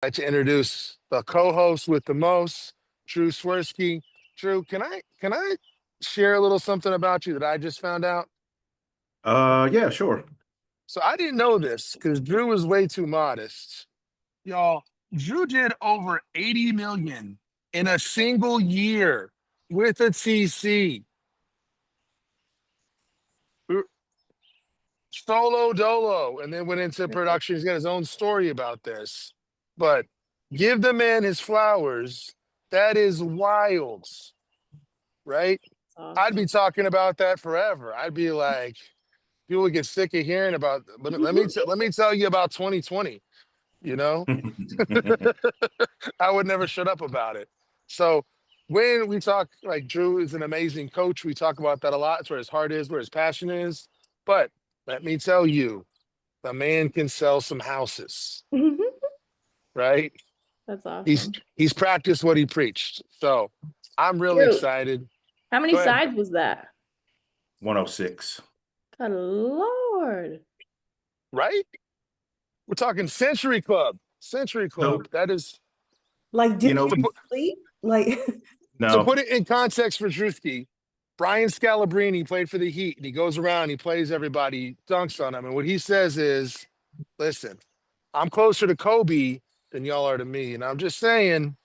I'd like to introduce the co-host with the most, Drew Swersky. Drew, can I share a little something about you that I just found out? Yeah, sure. So I didn't know this because Drew was way too modest. Y'all, Drew did over 80 million in a single year with a TC. Solo dolo, and then went into production. He's got his own story about this. But give the man his flowers. That is wild, right? I'd be Awesome. talking about that forever. I'd be like, people would get sick of hearing about. Let me tell you about 2020. You know, I would never shut up about it. So when we talk, like Drew is an amazing coach, we talk about that a lot. It's where his heart is, where his passion is. But let me tell you, the man can sell some houses, right? That's He's awesome. he's practiced what he preached. So I'm really Drew, excited. how many Go ahead. sides was that? 106. Good Lord. Right? We're talking Century Club. Century So, Club. That is Like, you did know, to he put sleep? Like, to no, put it in context for Drewski. Brian Scalabrine played for the Heat, and he goes around, he plays everybody, dunks on them, and what he says is, "Listen, I'm closer to Kobe than y'all are to me, and I'm just saying,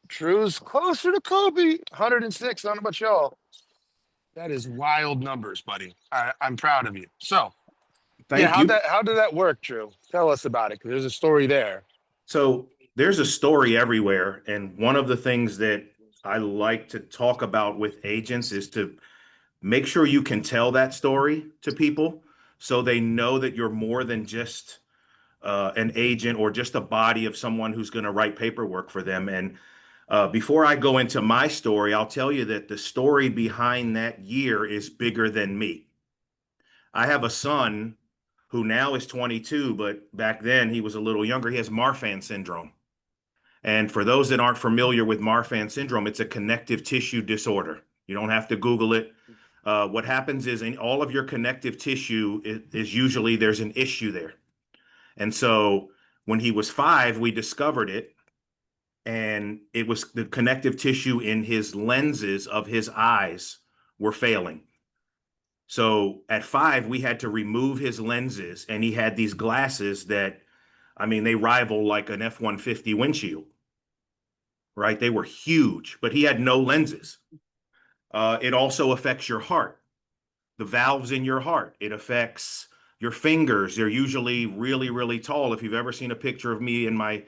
Drew's closer to Kobe, 106. I don't know about y'all. That is wild numbers, buddy. I'm proud of you. So, yeah, thank you. how did that work, Drew? Tell us about it, because there's a story there. So, there's a story everywhere. And one of the things that I like to talk about with agents is to make sure you can tell that story to people so they know that you're more than just an agent or just a body of someone who's going to write paperwork for them. And before I go into my story, I'll tell you that the story behind that year is bigger than me. I have a son who now is 22, but back then he was a little younger. He has Marfan syndrome. And for those that aren't familiar with Marfan syndrome, it's a connective tissue disorder. You don't have to Google it. What happens is in all of your connective tissue is usually there's an issue there. And so when he was 5, we discovered it. And it was the connective tissue in his lenses of his eyes were failing. So at 5, we had to remove his lenses, and he had these glasses that, I mean, they rival like an F-150 windshield, right? They were huge, but he had no lenses. It also affects your heart, the valves in your heart. It affects your fingers. They're usually really, really tall. If you've ever seen a picture of me and my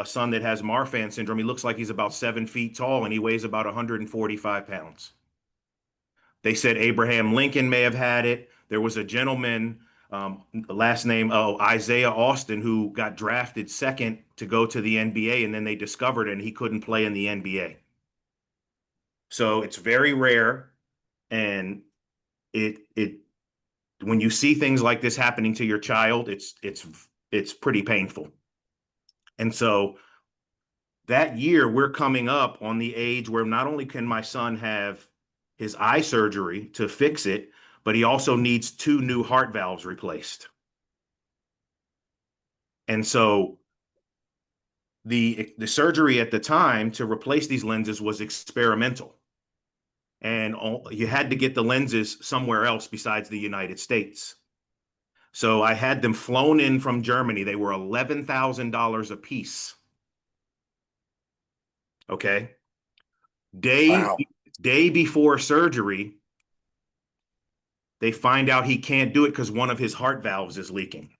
son that has Marfan syndrome, he looks like he's about 7 feet tall and he weighs about 145 pounds. They said Abraham Lincoln may have had it. There was a gentleman, last name Isaiah Austin, who got drafted second to go to the NBA, and then they discovered it and he couldn't play in the NBA. So it's very rare, and it when you see things like this happening to your child, it's pretty painful. And so that year, we're coming up on the age where not only can my son have his eye surgery to fix it, but he also needs 2 new heart valves replaced. And so the surgery at the time to replace these lenses was experimental. And you had to get the lenses somewhere else besides the United States. So I had them flown in from Germany. They were $11,000 a piece. Okay. Day Wow. day before surgery, they find out he can't do it because one of his heart valves is leaking.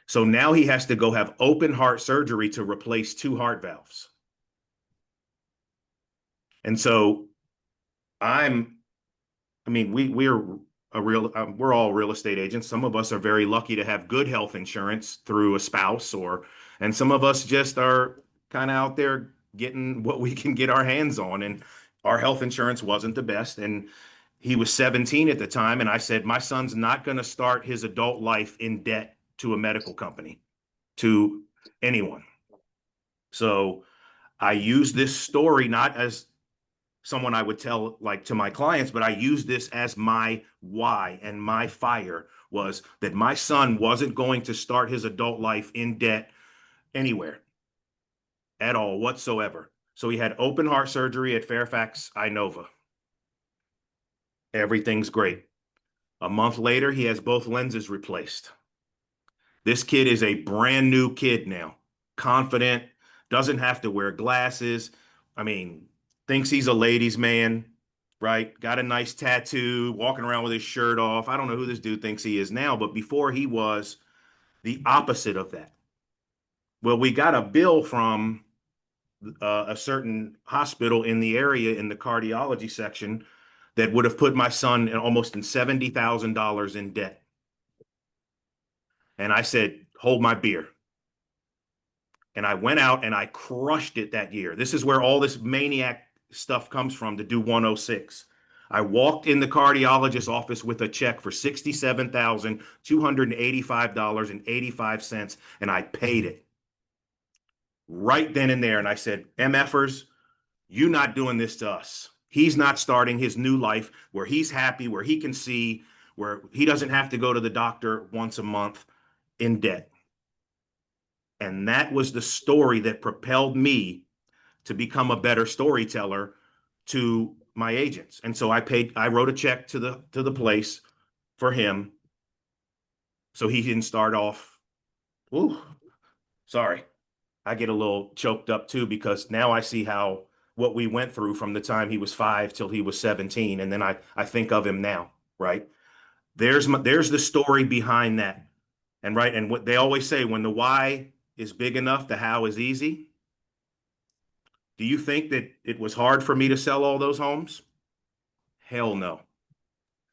So now he has to go have open heart surgery to replace 2 heart valves. And so I'm, I mean, we're all real estate agents. Some of us are very lucky to have good health insurance through a spouse, and some of us just are kind of out there getting what we can get our hands on. And our health insurance wasn't the best. And he was 17 at the time. And I said, my son's not going to start his adult life in debt to a medical company, to anyone. So I use this story not as someone I would tell like to my clients, but I use this as my why and my fire. was that my son wasn't going to start his adult life in debt anywhere at all whatsoever. So he had open heart surgery at Fairfax Inova. Everything's great. A month later, he has both lenses replaced. This kid is a brand new kid now, confident, doesn't have to wear glasses. I mean, thinks he's a ladies' man, right? Got a nice tattoo, walking around with his shirt off. I don't know who this dude thinks he is now, but before he was the opposite of that. Well, we got a bill from a certain hospital in the area in the cardiology section that would have put my son in almost in $70,000 in debt. And I said, hold my beer. And I went out and I crushed it that year. This is where all this maniac stuff comes from to do 106. I walked in the cardiologist's office with a check for $67,285.85, and I paid it right then and there. And I said, MFers, you not doing this to us. He's not starting his new life where he's happy, where he can see, where he doesn't have to go to the doctor once a month in debt. And that was the story that propelled me to become a better storyteller to my agents. And so I wrote a check to the place for him so he didn't start off. Ooh, sorry. I get a little choked up too, because now I see what we went through from the time he was 5 till he was 17. And then I think of him now, right? There's the story behind that. And right. And what they always say, when the why is big enough, the how is easy. Do you think that it was hard for me to sell all those homes? Hell no.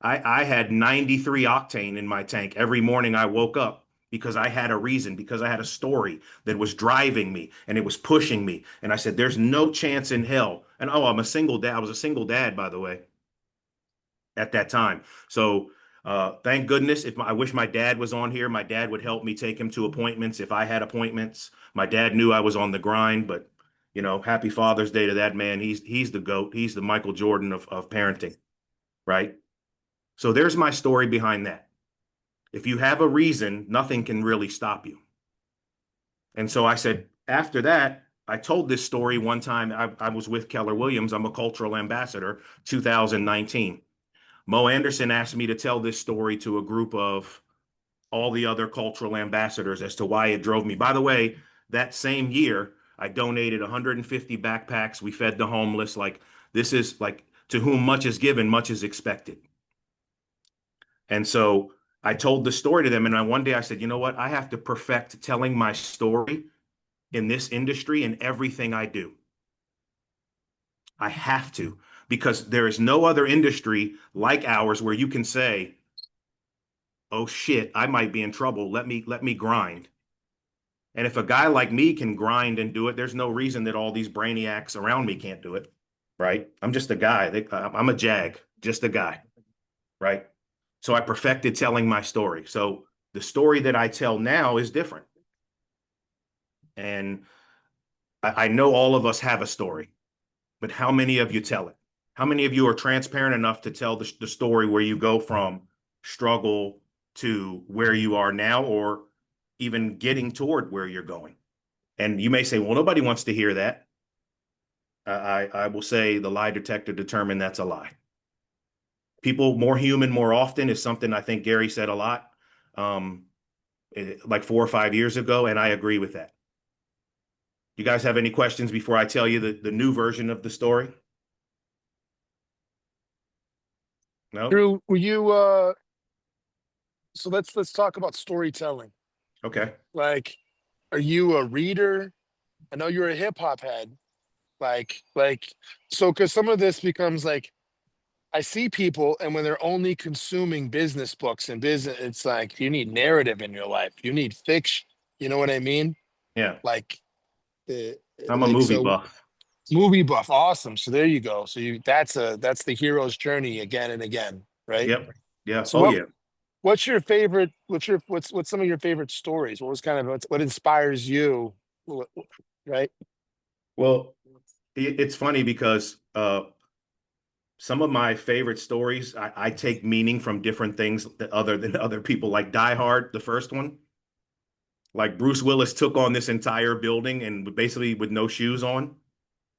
I had 93 octane in my tank every morning I woke up, because I had a reason, because I had a story that was driving me and it was pushing me. And I said, there's no chance in hell. And I'm a single dad. I was a single dad, by the way, at that time. So thank goodness. I wish my dad was on here. My dad would help me take him to appointments if I had appointments. My dad knew I was on the grind, but happy Father's Day to that man. He's the GOAT. He's the Michael Jordan of parenting, right? So there's my story behind that. If you have a reason, nothing can really stop you. And so I said, after that, I told this story one time. I was with Keller Williams. I'm a cultural ambassador, 2019. Mo Anderson asked me to tell this story to a group of all the other cultural ambassadors as to why it drove me. By the way, that same year, I donated 150 backpacks. We fed the homeless. This is to whom much is given, much is expected. And so I told the story to them. And one day I said, you know what? I have to perfect telling my story in this industry and everything I do. I have to, because there is no other industry like ours where you can say, oh shit, I might be in trouble. Let me grind. And if a guy like me can grind and do it, there's no reason that all these brainiacs around me can't do it, right? I'm just a guy. I'm a jag, just a guy, right? So I perfected telling my story. So the story that I tell now is different. And I know all of us have a story, but how many of you tell it? How many of you are transparent enough to tell the story where you go from struggle to where you are now, or even getting toward where you're going? And you may say, well, nobody wants to hear that. I will say the lie detector determined that's a lie. People more human more often is something I think Gary said a lot, like 4 or 5 years ago, and I agree with that. You guys have any questions before I tell you the new version of the story? No? Drew, were you so let's talk about storytelling. Okay. Are you a reader? I know you're a hip hop head. So because some of this becomes I see people, and when they're only consuming business books and business, it's you need narrative in your life. You need fiction. You know what I mean? Yeah. Like, uh, I'm a movie buff. movie buff. Awesome. So there you go. So that's the hero's journey again and again, right? Yep. Yeah. So Oh, yeah. what's your favorite? What's some of your favorite stories? What was what inspires you? Right? Well, it's funny because some of my favorite stories, I take meaning from different things that other than other people, like Die Hard, the first one. Like Bruce Willis took on this entire building and basically with no shoes on,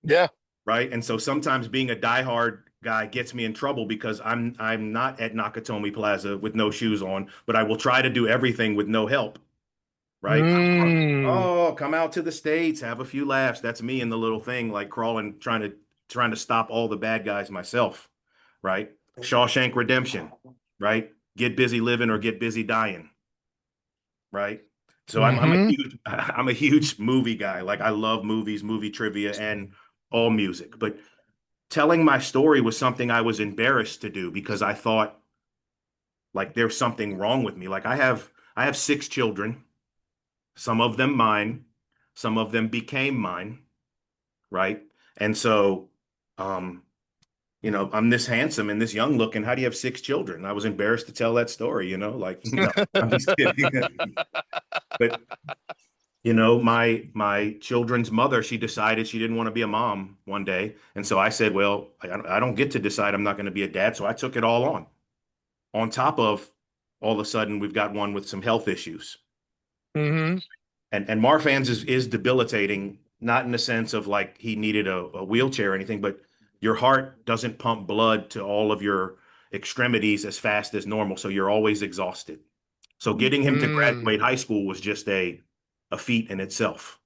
Yeah. right? And so sometimes being a diehard guy gets me in trouble because I'm not at Nakatomi Plaza with no shoes on, but I will try to do everything with no help, right? Mm. Oh, come out to the States, have a few laughs. That's me in the little thing, like crawling, trying to stop all the bad guys myself, right? Shawshank Redemption, right? Get busy living or get busy dying, right? So I'm a Hmm. huge I'm a huge movie guy. Like I love movies, movie trivia, and all music. But telling my story was something I was embarrassed to do because I thought like there's something wrong with me. Like I have 6 children, some of them mine, some of them became mine, right? And so um I'm this handsome and this young looking. How do you have 6 children? I was embarrassed to tell that story, like, no, I'm just kidding. But my children's mother, she decided she didn't want to be a mom one day. And so I said, well, I don't get to decide I'm not going to be a dad. So I took it all on top of all of a sudden we've got one with some health issues. Hmm. And Marfan's is debilitating, not in the sense of like he needed a wheelchair or anything, but your heart doesn't pump blood to all of your extremities as fast as normal. So you're always exhausted. So getting him to Mm. graduate high school was just a feat in itself,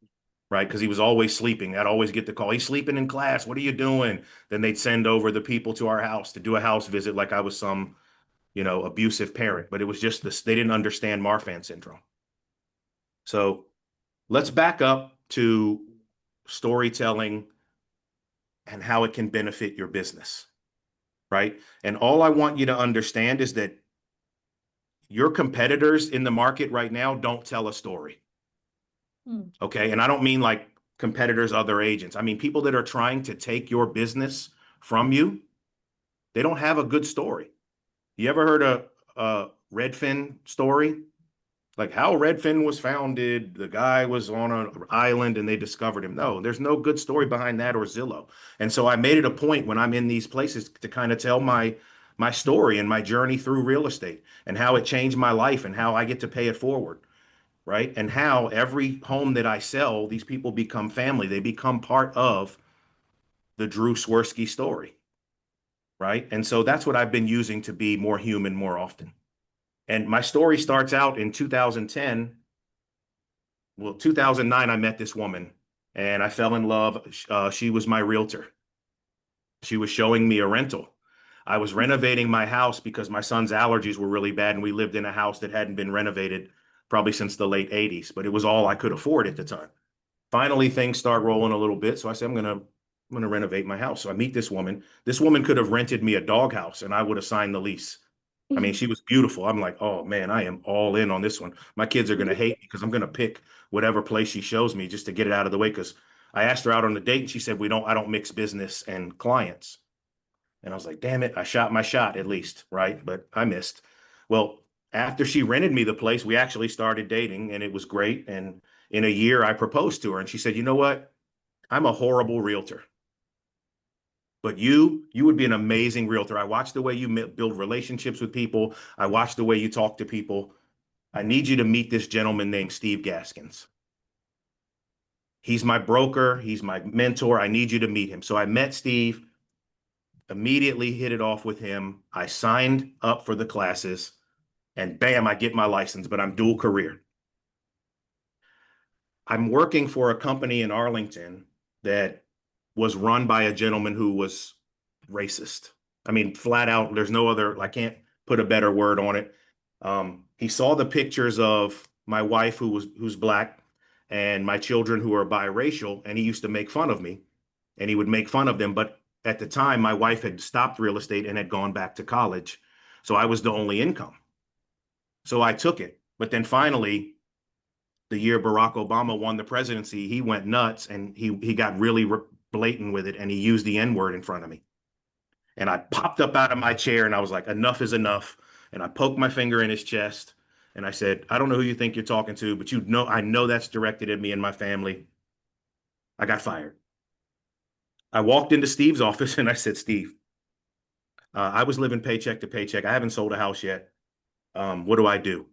right? Because he was always sleeping. I'd always get the call, he's sleeping in class. What are you doing? Then they'd send over the people to our house to do a house visit like I was some, abusive parent. But it was just this, they didn't understand Marfan syndrome. So let's back up to storytelling and how it can benefit your business, right? And all I want you to understand is that your competitors in the market right now don't tell a story. Mm. Okay. And I don't mean like competitors, other agents. I mean, people that are trying to take your business from you, they don't have a good story. You ever heard a Redfin story? Like how Redfin was founded, the guy was on an island and they discovered him. No, there's no good story behind that or Zillow. And so I made it a point when I'm in these places to kind of tell my story and my journey through real estate and how it changed my life and how I get to pay it forward, right? And how every home that I sell, these people become family. They become part of the Drew Swersky story, right? And so that's what I've been using to be more human more often. And my story starts out in 2010. Well, 2009, I met this woman and I fell in love. She was my realtor. She was showing me a rental. I was renovating my house because my son's allergies were really bad, and we lived in a house that hadn't been renovated probably since the late 80s, but it was all I could afford at the time. Finally, things start rolling a little bit. So I said, I'm gonna renovate my house. So I meet this woman. This woman could have rented me a doghouse and I would have signed the lease. I mean, she was beautiful. I'm like, oh man, I am all in on this one. My kids are gonna hate me because I'm gonna pick whatever place she shows me just to get it out of the way. Because I asked her out on a date and she said, I don't mix business and clients. And I was like, damn it, I shot my shot at least, right? But I missed. Well, after she rented me the place, we actually started dating and it was great. And in a year, I proposed to her and she said, you know what? I'm a horrible realtor, but you would be an amazing realtor. I watched the way you build relationships with people. I watched the way you talk to people. I need you to meet this gentleman named Steve Gaskins. He's my broker. He's my mentor. I need you to meet him. So I met Steve, immediately hit it off with him. I signed up for the classes and bam, I get my license, but I'm dual career. I'm working for a company in Arlington that was run by a gentleman who was racist. I mean, flat out, there's no other, I can't put a better word on it. He saw the pictures of my wife who's black and my children who are biracial, and he used to make fun of me and he would make fun of them. But at the time, my wife had stopped real estate and had gone back to college. So I was the only income. So I took it. But then finally, the year Barack Obama won the presidency, he went nuts and he got really blatant with it and he used the N word in front of me. And I popped up out of my chair and I was like, enough is enough. And I poked my finger in his chest and I said, I don't know who you think you're talking to, but I know that's directed at me and my family. I got fired. I walked into Steve's office and I said, Steve, I was living paycheck to paycheck. I haven't sold a house yet. What do I do?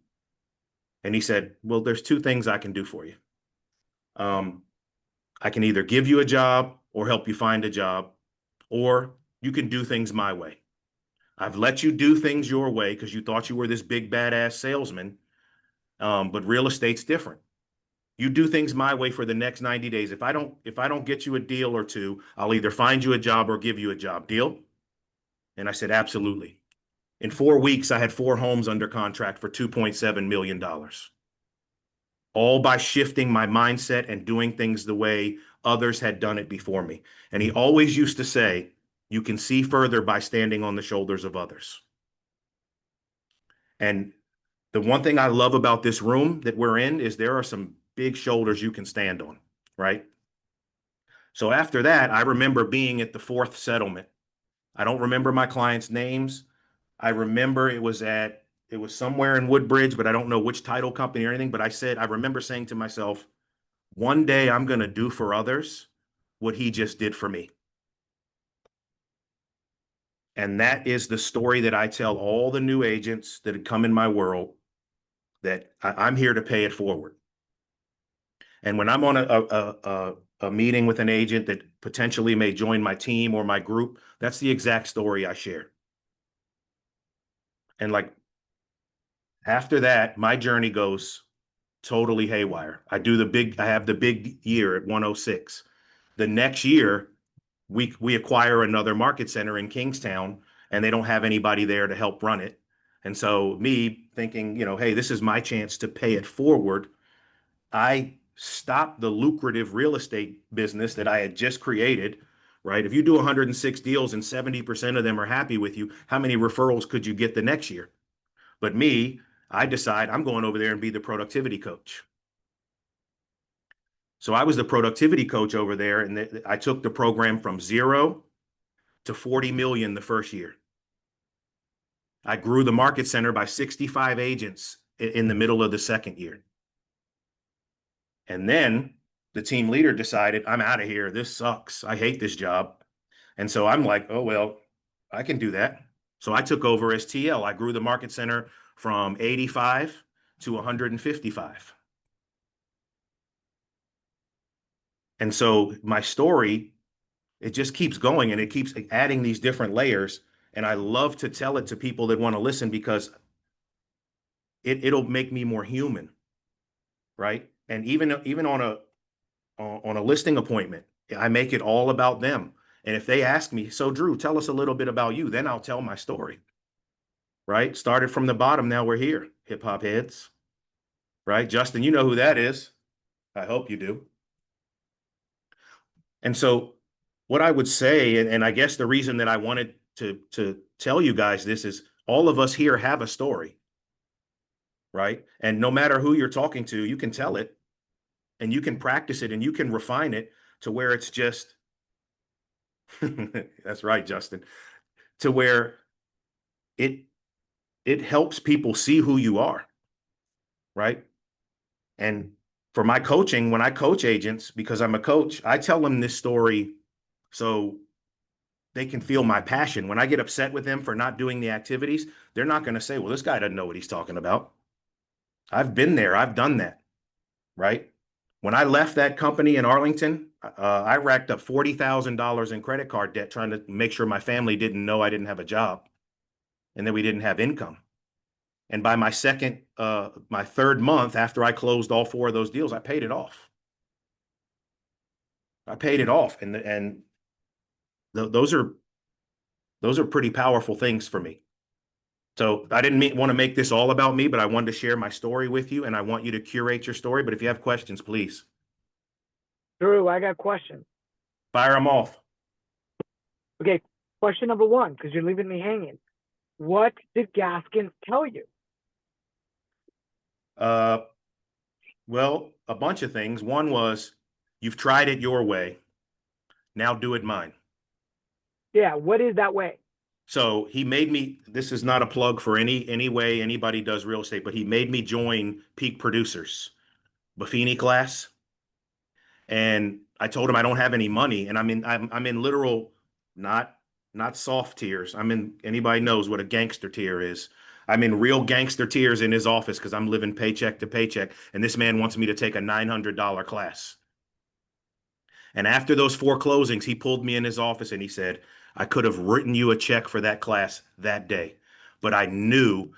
And he said, well, there's two things I can do for you. I can either give you a job or help you find a job, or you can do things my way. I've let you do things your way because you thought you were this big badass salesman. But real estate's different. You do things my way for the next 90 days. If I don't get you a deal or two, I'll either find you a job or give you a job. Deal? And I said, absolutely. In 4 weeks, I had 4 homes under contract for $2.7 million, all by shifting my mindset and doing things the way others had done it before me. And he always used to say, you can see further by standing on the shoulders of others. And the one thing I love about this room that we're in is there are some big shoulders you can stand on, right? So after that, I remember being at the 4th settlement. I don't remember my clients' names. I remember it was somewhere in Woodbridge, but I don't know which title company or anything. But I remember saying to myself, one day I'm going to do for others what he just did for me. And that is the story that I tell all the new agents that had come in my world, that I'm here to pay it forward. And when I'm on a meeting with an agent that potentially may join my team or my group, that's the exact story I share. And like after that, my journey goes totally haywire. I have the big year at 106. The next year, we acquire another market center in Kingstown, and they don't have anybody there to help run it. And so me thinking, hey, this is my chance to pay it forward. I stopped the lucrative real estate business that I had just created, right? If you do 106 deals and 70% of them are happy with you, how many referrals could you get the next year? But me, I decide I'm going over there and be the productivity coach. So I was the productivity coach over there, and I took the program from 0 to 40 million the first year. I grew the market center by 65 agents in the middle of the second year. And then the team leader decided, I'm out of here. This sucks. I hate this job. And so I'm like, oh, well, I can do that. So I took over as TL. I grew the market center from 85 to 155. And so my story, it just keeps going, and it keeps adding these different layers. And I love to tell it to people that want to listen, because it'll make me more human, right? And even on a listing appointment, I make it all about them. And if they ask me, so Drew, tell us a little bit about you, then I'll tell my story, right? Started from the bottom, now we're here, hip hop heads, right? Justin, you know who that is. I hope you do. And so what I would say, and I guess the reason that I wanted to tell you guys this is, all of us here have a story, right? And no matter who you're talking to, you can tell it, and you can practice it, and you can refine it to where it's just, that's right, Justin, to where it helps people see who you are, right? And for my coaching, when I coach agents, because I'm a coach, I tell them this story so they can feel my passion. When I get upset with them for not doing the activities, they're not going to say, well, this guy doesn't know what he's talking about. I've been there. I've done that, right? When I left that company in Arlington, I racked up $40,000 in credit card debt trying to make sure my family didn't know I didn't have a job and that we didn't have income. And by my third month after I closed all 4 of those deals, I paid it off. I paid it off. And those are pretty powerful things for me. So I didn't want to make this all about me, but I wanted to share my story with you, and I want you to curate your story. But if you have questions, please. Drew, I got questions. Fire them off. Okay, question number 1, because you're leaving me hanging. What did Gaskins tell you? Well, a bunch of things. One was, you've tried it your way. Now do it mine. Yeah, what is that way? So he made me, this is not a plug for any way anybody does real estate, but he made me join Peak Producers, Buffini class. And I told him I don't have any money, and I'm in literal, not not soft tears. I'm in, anybody knows what a gangster tear is. I'm in real gangster tears in his office because I'm living paycheck to paycheck. And this man wants me to take a $900 class. And after those 4 closings, he pulled me in his office and he said, I could have written you a check for that class that day, but I knew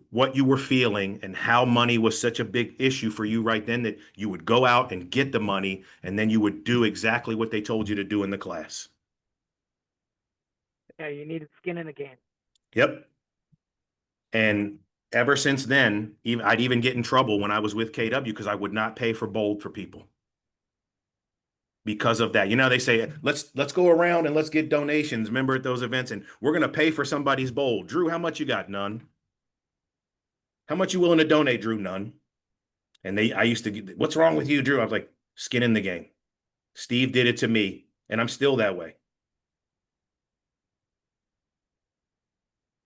what you were feeling and how money was such a big issue for you right then that you would go out and get the money and then you would do exactly what they told you to do in the class. Yeah, you needed skin in the game. Yep. And ever since then, I'd even get in trouble when I was with KW because I would not pay for bold for people. Because of that, you know, they say let's go around and let's get donations. Remember at those events, and we're gonna pay for somebody's bowl. Drew, how much you got? None. How much you willing to donate, Drew? None. And I used to get, what's wrong with you, Drew? I was like, skin in the game. Steve did it to me, and I'm still that way.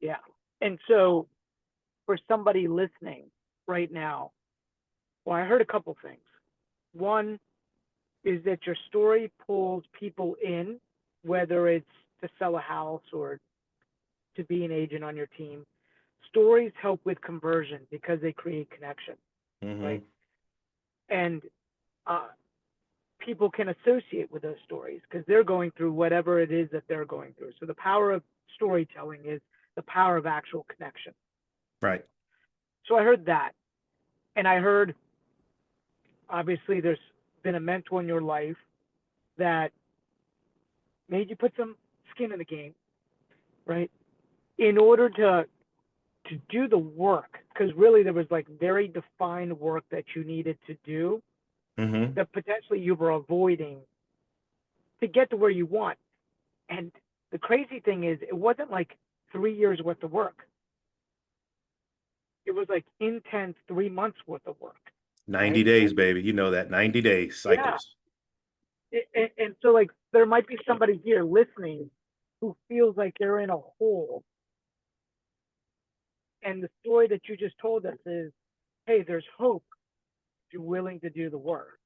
Yeah. And so for somebody listening right now, well, I heard a couple things. One is that your story pulls people in, whether it's to sell a house or to be an agent on your team. Stories help with conversion because they create connection, right? And people can associate with those stories because they're going through whatever it is that they're going through. So the power of storytelling is the power of actual connection. Right. So I heard that. And I heard, obviously, there's been a mentor in your life that made you put some skin in the game, right? In order to do the work, because really there was like very defined work that you needed to do that potentially you were avoiding to get to where you want. And the crazy thing is, it wasn't like 3 years worth of work. It was like intense 3 months worth of work. 90 right? days, baby. You know that 90 days cycles. Yeah. And so like there might be somebody here listening who feels like they're in a hole. And the story that you just told us is, hey, there's hope if you're willing to do the work.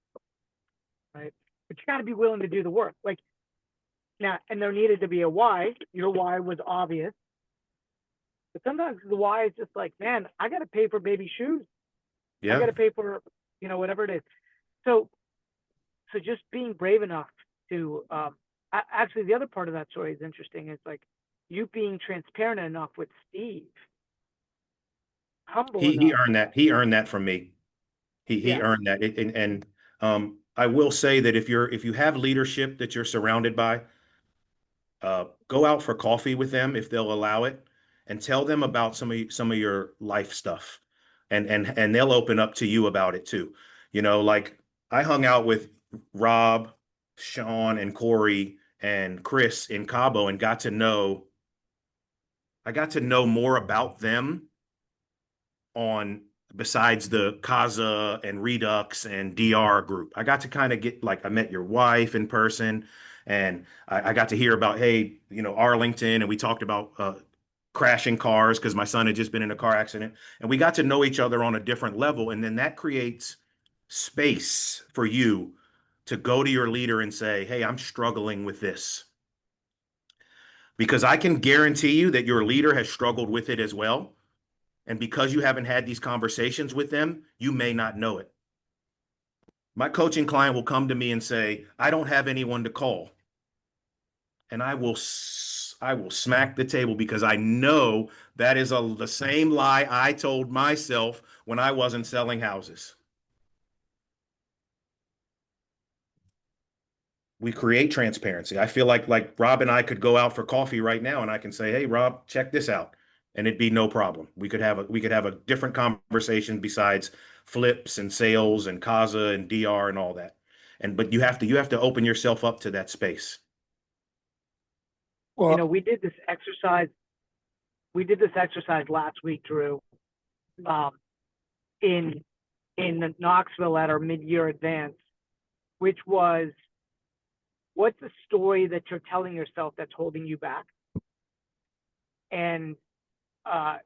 Right? But you got to be willing to do the work. Like now, and there needed to be a why. Your why was obvious. But sometimes the why is just like, man, I got to pay for baby shoes. I got to pay for, whatever it is. So just being brave enough to, actually, the other part of that story is interesting. It's like you being transparent enough with Steve, humble He enough. earned that. He earned that from me. He earned that. I will say that if you have leadership that you're surrounded by, go out for coffee with them if they'll allow it, and tell them about some of your life stuff, and they'll open up to you about it too. Like I hung out with Rob, Sean, and Corey and Chris in Cabo and got to know more about them on besides the Casa and Redux and DR group. I got to kind of get I met your wife in person, and I got to hear about, hey, Arlington, and we talked about crashing cars because my son had just been in a car accident, and we got to know each other on a different level, and then that creates space for you to go to your leader and say, hey, I'm struggling with this. Because I can guarantee you that your leader has struggled with it as well. And because you haven't had these conversations with them, you may not know it. My coaching client will come to me and say, I don't have anyone to call. And I will smack the table because I know that is the same lie I told myself when I wasn't selling houses. We create transparency. I feel like Rob and I could go out for coffee right now and I can say, hey, Rob, check this out. And it'd be no problem. We could have a different conversation besides flips and sales and Casa and DR and all that. But you have to open yourself up to that space. Well, We did this exercise. We did this exercise last week, Drew, in Knoxville at our mid-year advance, which was, what's the story that you're telling yourself that's holding you back? And I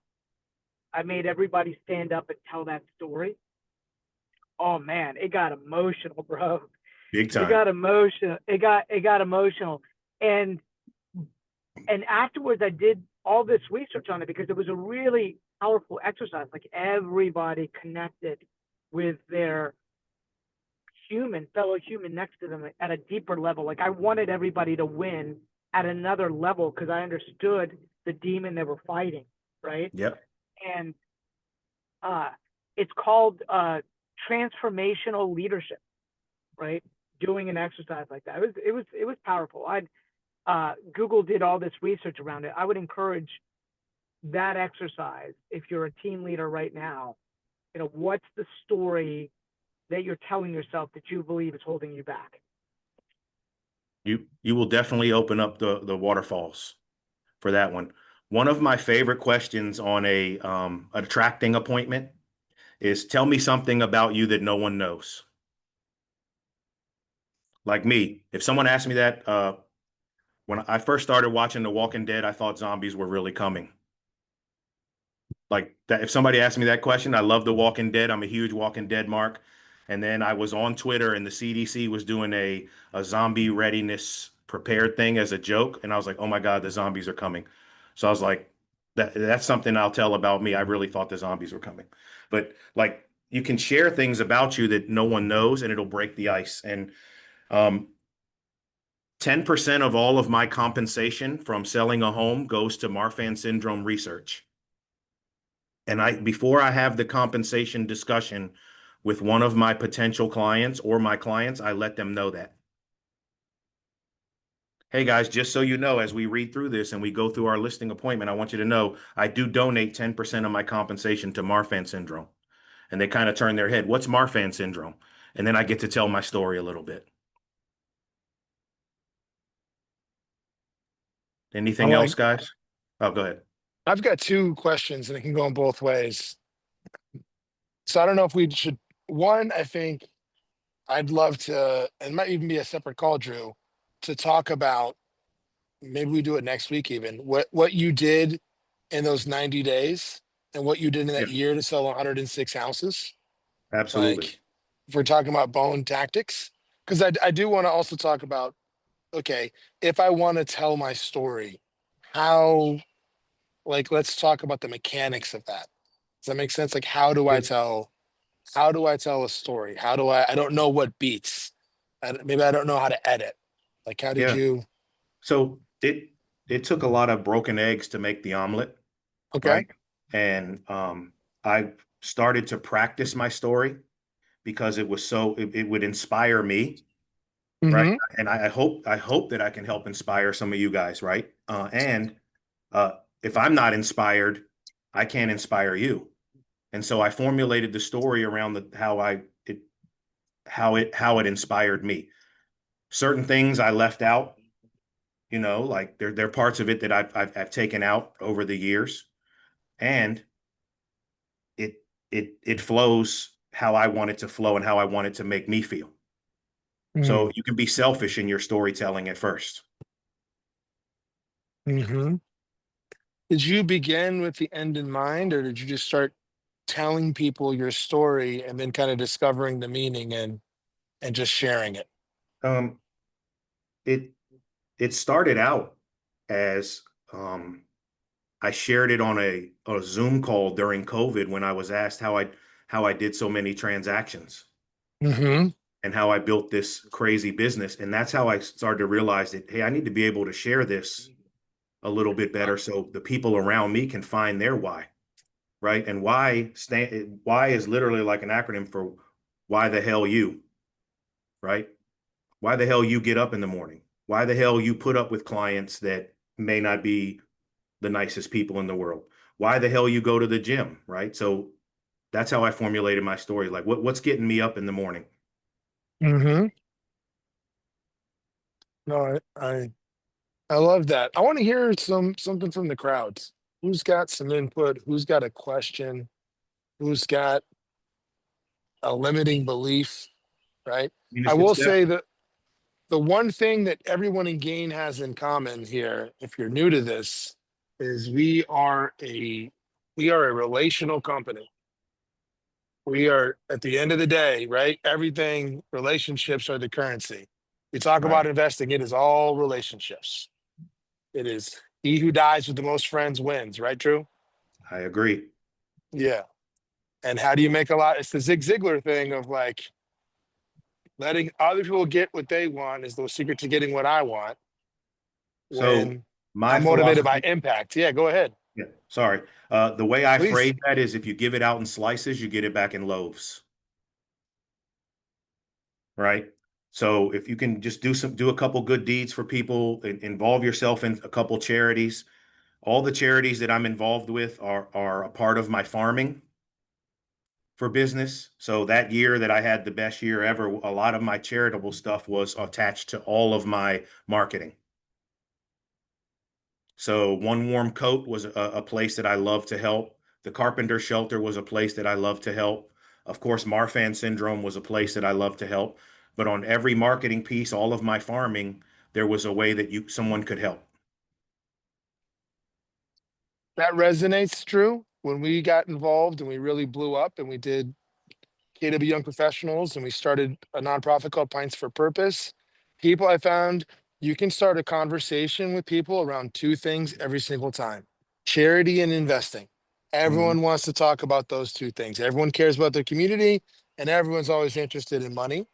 made everybody stand up and tell that story. Oh man, it got emotional, bro. Big time. It got emotional. It got emotional. And And afterwards, I did all this research on it because it was a really powerful exercise. Like everybody connected with their fellow human next to them at a deeper level. Like I wanted everybody to win at another level because I understood the demon they were fighting, right? Yep. And it's called transformational leadership, right? Doing an exercise like that. It was powerful. Google did all this research around it. I would encourage that exercise if you're a team leader right now. You know, what's the story that you're telling yourself that you believe is holding you back? You will definitely open up the waterfalls for that one. One of my favorite questions on a attracting appointment is, tell me something about you that no one knows. Like me, if someone asked me that, when I first started watching The Walking Dead, I thought zombies were really coming. Like that, if somebody asked me that question, I love The Walking Dead. I'm a huge Walking Dead mark. And then I was on Twitter and the CDC was doing a zombie readiness prepared thing as a joke. And I was like, oh my God, the zombies are coming. So I was like, that's something I'll tell about me. I really thought the zombies were coming. But like you can share things about you that no one knows and it'll break the ice. And 10% of all of my compensation from selling a home goes to Marfan syndrome research. And before I have the compensation discussion with one of my potential clients or my clients, I let them know that. Hey guys, just so you know, as we read through this and we go through our listing appointment, I want you to know I do donate 10% of my compensation to Marfan syndrome. And they kind of turn their head, what's Marfan syndrome? And then I get to tell my story a little bit. Anything else, guys? Oh, go ahead. I've got two questions and it can go in both ways. So I don't know if we should, one, I think I'd love to, and it might even be a separate call, Drew, to talk about, maybe we do it next week even, what you did in those 90 days and what you did in Yeah, that year to sell 106 houses. absolutely. Like, if we're talking about bone tactics, because I do want to also talk about, okay, if I want to tell my story, how, like, let's talk about the mechanics of that. Does that make sense? Like, Yeah. how do I tell a story? I don't know what beats. Maybe I don't know how to edit. Like, how did Yeah. you, So it took a lot of broken eggs to make the omelet, okay? right? And I started to practice my story because it was it would inspire me, right? Mm-hmm. And I hope that I can help inspire some of you guys, right? And if I'm not inspired, I can't inspire you. And so I formulated the story around how it inspired me. Certain things I left out, like there are parts of it that I've taken out over the years, and it it flows how I want it to flow and how I want it to make me feel. So you can be selfish in your storytelling at first. Mm-hmm. Did you begin with the end in mind, or did you just start telling people your story and then kind of discovering the meaning and just sharing it? Um, it it started out as I shared it on a Zoom call during COVID when I was asked how I did so many transactions Mm-hmm. and how I built this crazy business. And that's how I started to realize that, hey, I need to be able to share this a little bit better so the people around me can find their why, right? And why is literally like an acronym for why the hell you, right? Why the hell you get up in the morning? Why the hell you put up with clients that may not be the nicest people in the world? Why the hell you go to the gym, right? So that's how I formulated my story. Like what's getting me up in the morning? Mm-hmm. No, I love that. I want to hear something from the crowds. Who's got some input? Who's got a question? Who's got a limiting belief? Right. I mean, I it's will that. say that the one thing that everyone in Gain has in common here, if you're new to this, is we are a relational company. We are, at the end of the day, right? Everything, relationships are the currency. We talk Right. about investing, it is all relationships. It is he who dies with the most friends wins, right? Drew? I agree. Yeah. And how do you make a lot? It's the Zig Ziglar thing of like letting other people get what they want is the secret to getting what I want. So When my I'm motivated by philosophy, impact. Yeah, go ahead. yeah, sorry. The way I Please. phrase that is if you give it out in slices, you get it back in loaves. Right? So if you can just do a couple good deeds for people, involve yourself in a couple charities. All the charities that I'm involved with are a part of my farming for business. So that year that I had the best year ever, a lot of my charitable stuff was attached to all of my marketing. So One Warm Coat was a place that I love to help. The Carpenter Shelter was a place that I love to help. Of course, Marfan syndrome was a place that I love to help. But on every marketing piece, all of my farming, there was a way that someone could help. That resonates, Drew. When we got involved and we really blew up and we did KW Young Professionals and we started a nonprofit called Pints for Purpose, people I found you can start a conversation with people around two things every single time: charity and investing. Mhm. Everyone wants to talk about those two things. Everyone cares about their community and everyone's always interested in money.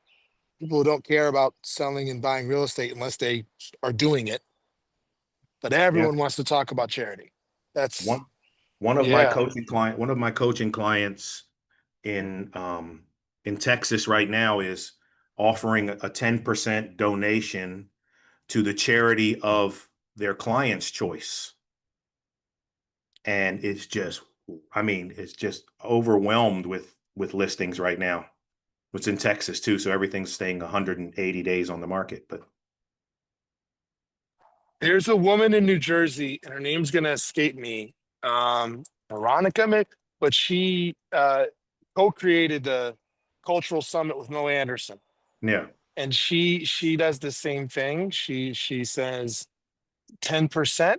People don't care about selling and buying real estate unless they are doing it, but Yeah. everyone wants to talk about charity. That's, One one of my yeah. coaching clients in Texas right now is offering a 10% donation to the charity of their client's choice. And it's just, I mean, it's just overwhelmed with listings right now. It's in Texas too, so everything's staying 180 days on the market. But There's a woman in New Jersey, and her name's gonna escape me. Veronica, but she co-created the cultural summit with Mo Anderson, yeah, and she does the same thing. She says 10%,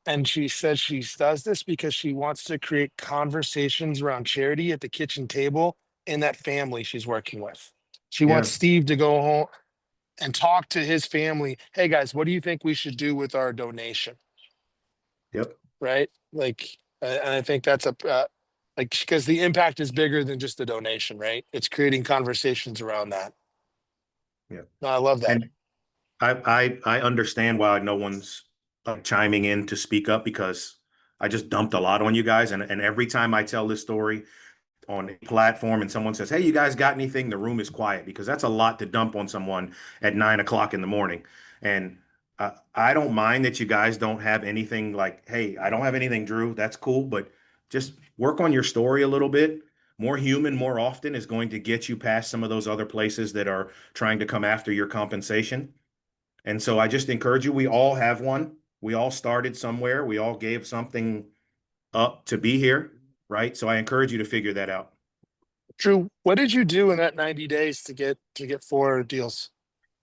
and she says she does this because she wants to create conversations around charity at the kitchen table in that family she's working with. She wants yeah, Steve to go home and talk to his family. Hey guys, what do you think we should do with our donation? yep, Right? Like, and I think that's like because the impact is bigger than just the donation, right? It's creating conversations around that. yeah. No, I love that. And I understand why no one's chiming in to speak up because I just dumped a lot on you guys, and every time I tell this story on a platform and someone says, "Hey, you guys got anything?" the room is quiet because that's a lot to dump on someone at 9 o'clock in the morning. And I don't mind that you guys don't have anything like, "Hey, I don't have anything, Drew." That's cool, but just work on your story a little bit. More human, more often is going to get you past some of those other places that are trying to come after your compensation. And so I just encourage you. We all have one. We all started somewhere. We all gave something up to be here, right? So I encourage you to figure that out. Drew, what did you do in that 90 days to get four deals?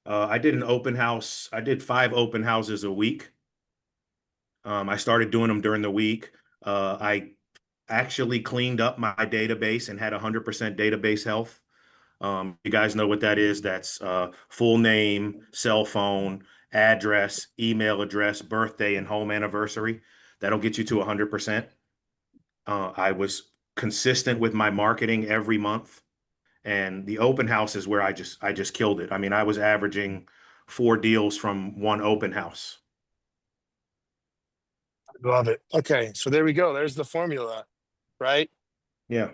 I did an open house. I did 5 open houses a week. I started doing them during the week. I actually cleaned up my database and had 100% database health. You guys know what that is. That's full name, cell phone, address, email address, birthday, and home anniversary. That'll get you to 100%. I was consistent with my marketing every month. And the open house is where I just killed it. I mean, I was averaging 4 deals from one open house. Love it. Okay, so there we go. There's the formula, right? Yeah.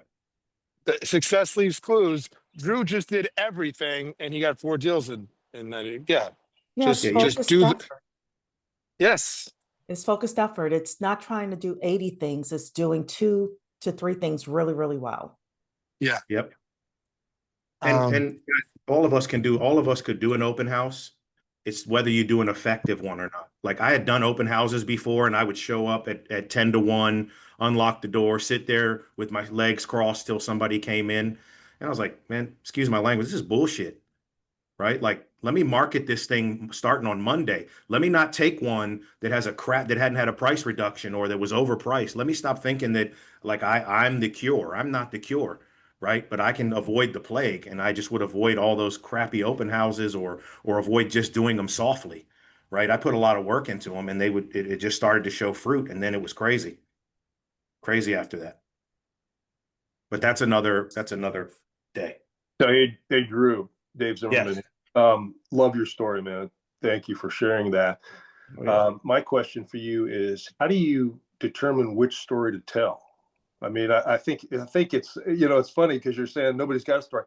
The success leaves clues. Drew just did everything, and he got four deals in that. Yeah, Yeah, it's Yeah, just focused do the effort. yes. It's focused effort. It's not trying to do 80 things. It's doing 2 to 3 things really, really well. Yeah. yep. And Um, and all of us could do an open house. It's whether you do an effective one or not. Like I had done open houses before and I would show up at 10 to 1, unlock the door, sit there with my legs crossed till somebody came in. And I was like, man, excuse my language, this is bullshit. Right? Like, let me market this thing starting on Monday. Let me not take one that has a crap that hadn't had a price reduction or that was overpriced. Let me stop thinking that like I'm the cure. I'm not the cure, right? But I can avoid the plague, and I just would avoid all those crappy open houses or avoid just doing them softly, right? I put a lot of work into them, and it just started to show fruit, and then it was crazy after that. But that's another day. So, hey, Drew, Dave Zimmerman. Yes. Love your story, man. Thank you for sharing that. Oh, yeah. My question for you is, how do you determine which story to tell? I mean, I think it's, it's funny because you're saying nobody's got a story.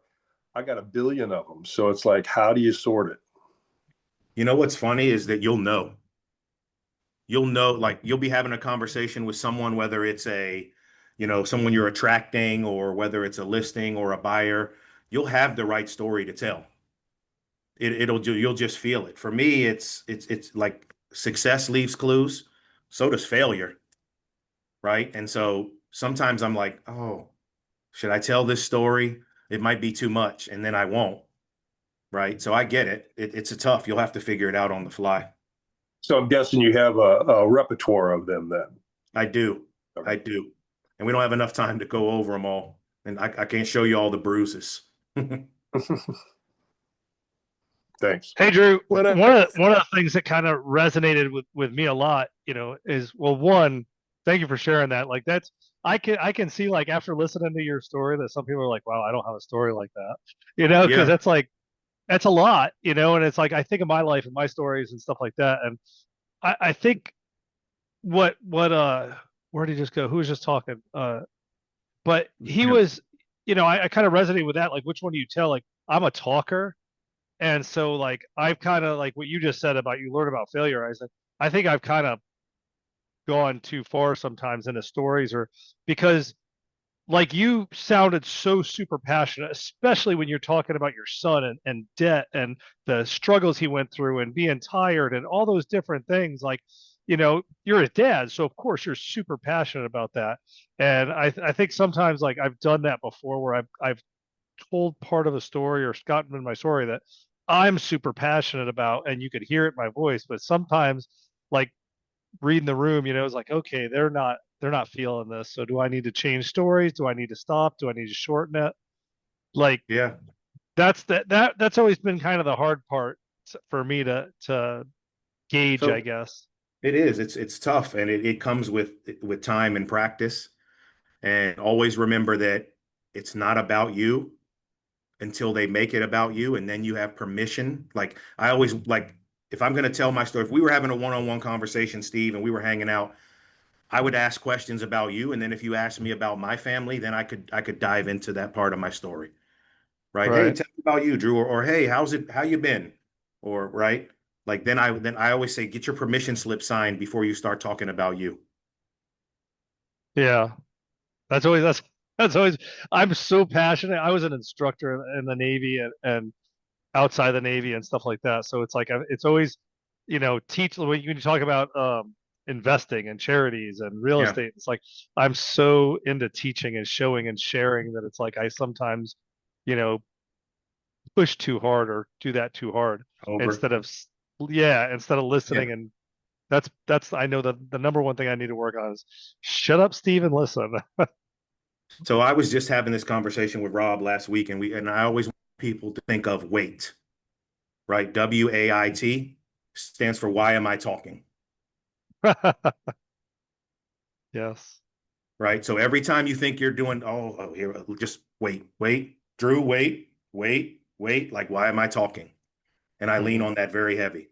I got a billion of them. So it's like, how do you sort it? You know what's funny is that you'll know, like you'll be having a conversation with someone, whether it's someone you're attracting, or whether it's a listing or a buyer, you'll have the right story to tell. You'll just feel it. For me, it's like success leaves clues. So does failure. Right. And so sometimes I'm like, oh, should I tell this story? It might be too much, and then I won't. Right. So I get it. It's a tough, you'll have to figure it out on the fly. So I'm guessing you have a repertoire of them then. I do. Okay. I do. And we don't have enough time to go over them all. And I can't show you all the bruises. Thanks. Hey, Drew, What one a- of the things that kind of resonated with me a lot, is, well, one, thank you for sharing that. Like, that's, I can see, like, after listening to your story, that some people are like, wow, I don't have a story like that, because Yeah. that's like, that's a lot, and it's like, I think of my life and my stories and stuff like that. And I think where did he just go? Who was just talking? But he Yeah. was, I kind of resonate with that. Like, which one do you tell? Like, I'm a talker. And so, like, I've kind of, like what you just said about, you learn about failure. I think I've kind of gone too far sometimes into stories, or because, like, you sounded so super passionate, especially when you're talking about your son and debt and the struggles he went through and being tired and all those different things. Like, you're a dad, so of course you're super passionate about that. And I think sometimes, like, I've done that before, where I've told part of a story or gotten in my story that I'm super passionate about, and you could hear it in my voice. But sometimes, like, reading the room, it's like, okay, they're not feeling this. So do I need to change stories? Do I need to stop? Do I need to shorten it? Like, Yeah. that's always been kind of the hard part for me to gauge, So I guess. it is. It's tough, and it comes with time and practice. And always remember that it's not about you until they make it about you, and then you have permission. Like, I always, like, if I'm going to tell my story, if we were having a one-on-one conversation, Steve, and we were hanging out, I would ask questions about you, and then if you asked me about my family, then I could dive into that part of my story. Right? Hey, Right. tell me about you, Drew, or hey, how you been? Or right? Like, then I always say, get your permission slip signed before you start talking about you. Yeah. That's always, I'm so passionate. I was an instructor in the Navy and outside the Navy and stuff like that. So it's like, it's always, teach when you talk about investing and charities and real Yeah. estate. It's like, I'm so into teaching and showing and sharing that it's like, I sometimes, push too hard or do that too hard Over. instead of listening. And that's, I know that the number one thing I need to work on is shut up, Steve, and listen. So I was just having this conversation with Rob last week, and I always want people to think of WAIT, right? WAIT stands for why am I talking? Yes. Right. So every time you think you're doing, here, just wait, Drew, wait. Like, why am I talking? And I lean on that very heavy.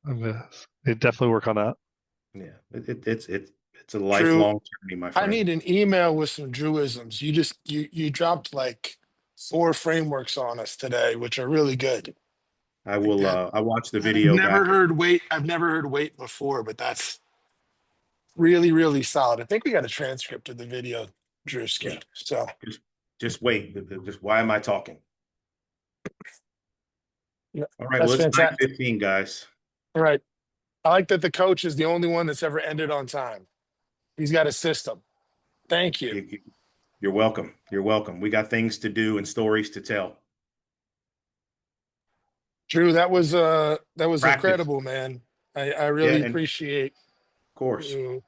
They definitely work on that. Yeah. It's a Drew, lifelong journey, my I friend. need an email with some Druisms. You dropped like 4 frameworks on us today, which are really good. I will, I watched the I've video never back. heard wait. I've never heard wait before, but that's really, really solid. I think we got a transcript of the video, Drewski. Yeah. So Just wait. Just why am I talking? yeah, All right. that's Well, it's fantastic. 9:15, guys. All right. I like that the coach is the only one that's ever ended on time. He's got a system. Thank you. You're welcome. You're welcome. We got things to do and stories to tell. Drew, that was Practice. incredible, man. I really Yeah, and appreciate of course. you.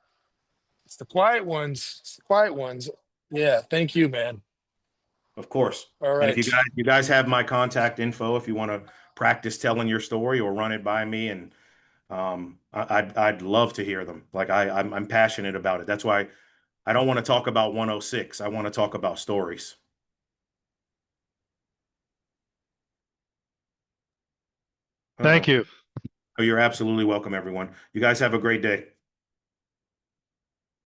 It's the quiet ones. It's the quiet ones. Yeah, thank you, man. Of course. All And if right. you guys have my contact info, if you want to practice telling your story or run it by me, and I'd love to hear them. Like I'm passionate about it. That's why I don't want to talk about 106. I want to talk about stories. Thank you. Oh, you're absolutely welcome, everyone. You guys have a great day.